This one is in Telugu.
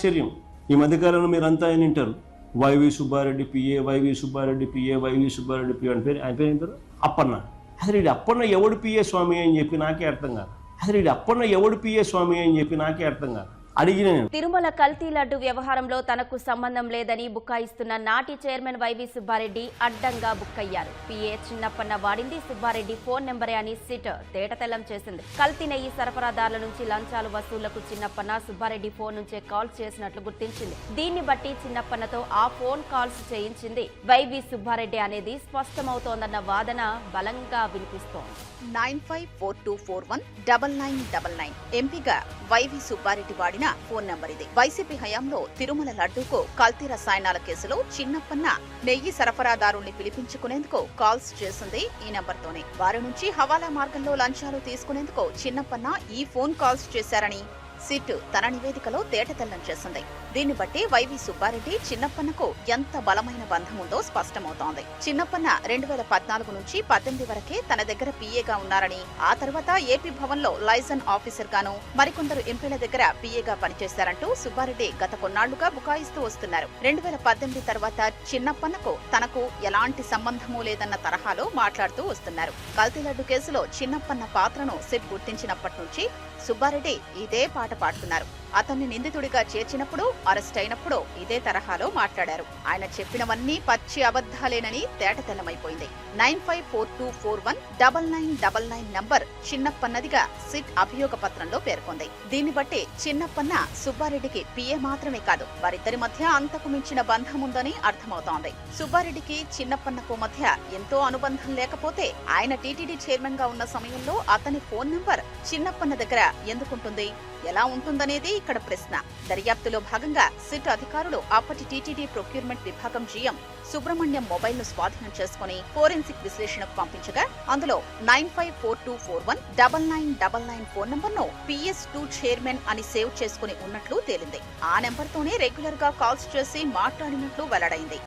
ఆశ్చర్యం. ఈ మధ్యకాలంలో మీరంతా ఆయన వింటారు, YV Subbareddy PA, YV Subbareddy PA, YV Subbareddy PA అని ఆయన పేరు ఏంటారు, అప్పన్న. అసలు ఇది అప్పన్న ఎవడు పిఏ స్వామి అని చెప్పి నాకే అర్థం కాదు. అసలు ఇది అప్పన్న ఎవడు పిఏ స్వామి అని చెప్పి నాకే అర్థం కాదు. తిరుమల కల్తీ లడ్డు వ్యవహారంలో తనకు సంబంధం లేదని బుకాయిస్తున్న నాటి చైర్మన్ వైవి సుబ్బారెడ్డి అడ్డంగా బుక్కయ్యారు. పిఏ చిన్నప్పన్న వాడింది సుబ్బారెడ్డి ఫోన్ నెంబరే అని సిట్ తేటతెల్లం చేసింది. కల్తీ నెయ్యి సరఫరాదారుల నుంచి లంచాలు వసూళ్లకు చిన్నప్పన్న సుబ్బారెడ్డి ఫోన్ నుంచే కాల్స్ చేసినట్లు గుర్తించింది. దీన్ని బట్టి చిన్నప్పన్నతో ఆ ఫోన్ కాల్స్ చేయించింది వైవి సుబ్బారెడ్డి అనేది స్పష్టమవుతోందన్న వాదన బలంగా వినిపిస్తోంది. 9542419999 ఎంపీగా వైవి సుబ్బారెడ్డి వాడిన ఫోన్ నంబర్ ఇది. వైసీపీ హయాంలో తిరుమల లడ్డూకు కల్తీ రసాయనాల కేసులో చిన్నప్పన్న నెయ్యి సరఫరాదారుల్ని పిలిపించుకునేందుకు కాల్స్ చేసింది ఈ నంబర్తోనే. వారి నుంచి హవాలా మార్గంలో లంచాలు తీసుకునేందుకు చిన్నప్పన్న ఈ ఫోన్ కాల్స్ చేశారని సిట్ తన నివేదికలో తేటతెల్లం చేసింది. దీన్ని బట్టి వైవి సుబ్బారెడ్డి చిన్నప్పన్నకు ఎంత బలమైన బంధం ఉందో స్పష్టమవుతోంది. చిన్నప్పన్న 2014 నుంచి 18 వరకే తన దగ్గర పిఏగా ఉన్నారని, ఆ తర్వాత ఏపీ భవన్ లో లైజన్ ఆఫీసర్ గాను, మరికొందరు ఎంపీల దగ్గర పిఏగా పనిచేశారంటూ సుబ్బారెడ్డి గత కొన్నాళ్లుగా బుకాయిస్తూ వస్తున్నారు. 2018 తర్వాత చిన్నప్పన్నకు తనకు ఎలాంటి సంబంధమూ లేదన్న తరహాలో మాట్లాడుతూ వస్తున్నారు. కల్తీ లడ్డు కేసులో చిన్నప్పన్న పాత్రను సిట్ గుర్తించినప్పటి నుంచి సుబ్బారెడ్డి ఇదే పాట పాడుతున్నారు. అతన్ని నిందితుడిగా చేర్చినప్పుడు, అరెస్ట్ అయినప్పుడు ఇదే తరహాలో మాట్లాడారు. ఆయన చెప్పినవన్నీ పచ్చి అబద్ధాలేనని తేటతెల్లమైపోయింది. 9542419999 నంబర్ చిన్నప్పన్నదిగా సిట్ అభియోగ పత్రంలో పేర్కొంది. దీన్ని బట్టి చిన్నప్పన్న సుబ్బారెడ్డికి పిఏ మాత్రమే కాదు, వారిద్దరి మధ్య అంతకు మించిన బంధం ఉందని అర్థమవుతోంది. సుబ్బారెడ్డికి చిన్నప్పన్నకు మధ్య ఎంతో అనుబంధం లేకపోతే ఆయన టీటీడీ చైర్మన్ గా ఉన్న సమయంలో అతని ఫోన్ నంబర్ చిన్నప్పన్న దగ్గర ఎందుకుంటుంది, ఎలా ఉంటుందనేది ఇక్కడ ప్రశ్న. దర్యాప్తులో భాగంగా సిట్ అధికారులు అప్పటి టీటీడీ ప్రొక్యూర్మెంట్ విభాగం జీఎం సుబ్రహ్మణ్యం మొబైల్ ను స్వాధీనం చేసుకుని ఫోరెన్సిక్ విశ్లేషణకు పంపించగా అందులో 9542419999 ఫోన్ నంబర్ ను PS2 చైర్మన్ అని సేవ్ చేసుకుని ఉన్నట్లు తేలింది. ఆ నెంబర్ తోనే రెగ్యులర్ గా కాల్స్ చేసి మాట్లాడినట్లు వెల్లడైంది.